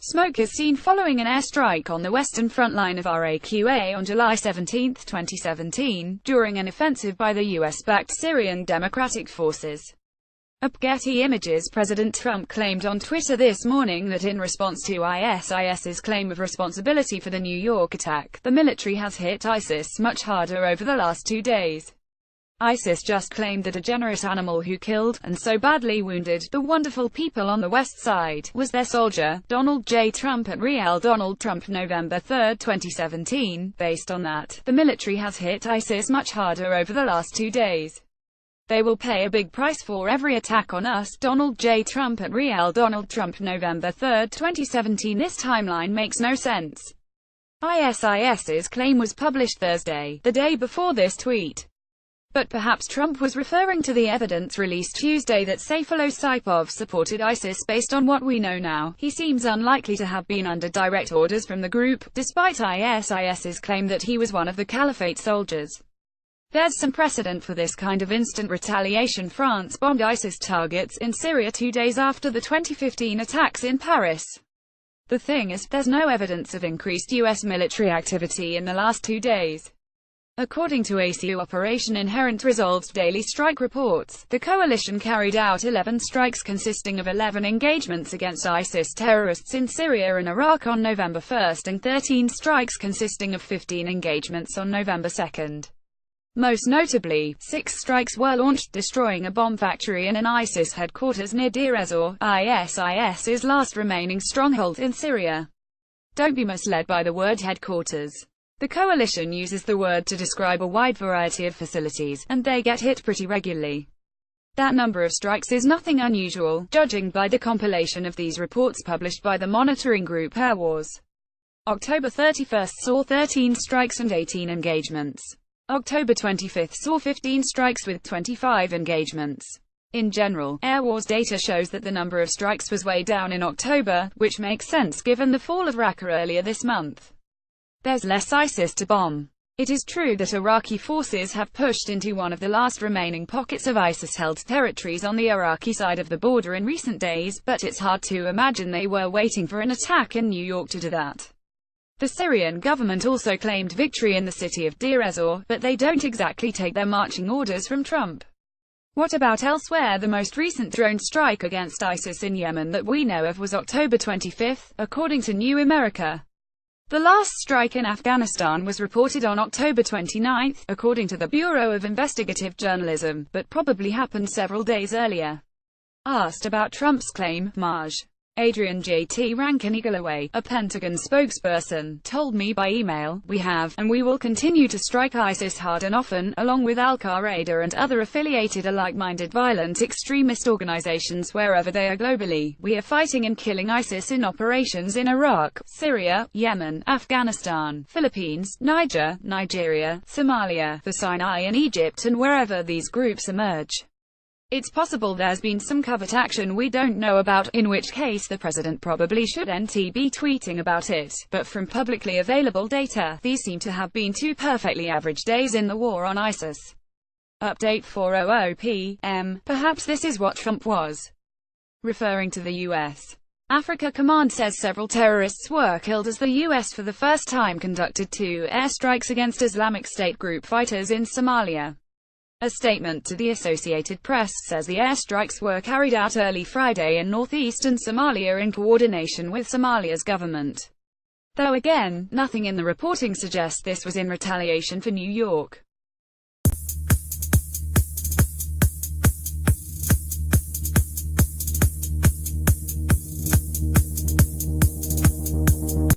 Smoke is seen following an airstrike on the western front line of Raqqa on July 17, 2017, during an offensive by the US-backed Syrian Democratic Forces. Getty Images. President Trump claimed on Twitter this morning that in response to ISIS's claim of responsibility for the New York attack, the military has hit ISIS much harder over the last 2 days. ISIS just claimed that a generous animal who killed, and so badly wounded, the wonderful people on the West Side, was their soldier, Donald J. Trump at Real Donald Trump, November 3, 2017. Based on that, the military has hit ISIS much harder over the last 2 days. They will pay a big price for every attack on us. Donald J. Trump at Real Donald Trump, November 3, 2017. This timeline makes no sense. ISIS's claim was published Thursday, the day before this tweet. But perhaps Trump was referring to the evidence released Tuesday that Sayfullo Saipov supported ISIS. Based on what we know now, he seems unlikely to have been under direct orders from the group, despite ISIS's claim that he was one of the Caliphate soldiers. There's some precedent for this kind of instant retaliation. France bombed ISIS targets in Syria 2 days after the 2015 attacks in Paris. The thing is, there's no evidence of increased US military activity in the last 2 days. According to ACU Operation Inherent Resolve's daily strike reports, the coalition carried out 11 strikes consisting of 11 engagements against ISIS terrorists in Syria and Iraq on November 1 and 13 strikes consisting of 15 engagements on November 2. Most notably, 6 strikes were launched, destroying a bomb factory and an ISIS headquarters near Deir ez-Zor, ISIS's last remaining stronghold in Syria. Don't be misled by the word headquarters. The coalition uses the word to describe a wide variety of facilities, and they get hit pretty regularly. That number of strikes is nothing unusual, judging by the compilation of these reports published by the monitoring group Air Wars. October 31 saw 13 strikes and 18 engagements. October 25 saw 15 strikes with 25 engagements. In general, Air Wars data shows that the number of strikes was way down in October, which makes sense given the fall of Raqqa earlier this month. There's less ISIS to bomb. It is true that Iraqi forces have pushed into one of the last remaining pockets of ISIS-held territories on the Iraqi side of the border in recent days, but it's hard to imagine they were waiting for an attack in New York to do that. The Syrian government also claimed victory in the city of Deir ez-Zor, but they don't exactly take their marching orders from Trump. What about elsewhere? The most recent drone strike against ISIS in Yemen that we know of was October 25, according to New America. The last strike in Afghanistan was reported on October 29, according to the Bureau of Investigative Journalism, but probably happened several days earlier. Asked about Trump's claim, Maj. Adrian J.T. Rankin-Igalaway, a Pentagon spokesperson, told me by email, "We have, and we will continue to strike ISIS hard and often, along with Al-Qaeda and other affiliated or like-minded violent extremist organizations wherever they are globally. We are fighting and killing ISIS in operations in Iraq, Syria, Yemen, Afghanistan, Philippines, Niger, Nigeria, Somalia, the Sinai and Egypt and wherever these groups emerge. It's possible there's been some covert action we don't know about, in which case the president probably shouldn't be tweeting about it, but from publicly available data, these seem to have been 2 perfectly average days in the war on ISIS." Update 4:00 p.m. Perhaps this is what Trump was referring to. The U.S. Africa Command says several terrorists were killed as the U.S. for the first time conducted 2 airstrikes against Islamic State group fighters in Somalia. A statement to the Associated Press says the airstrikes were carried out early Friday in northeastern Somalia in coordination with Somalia's government. Though again, nothing in the reporting suggests this was in retaliation for New York.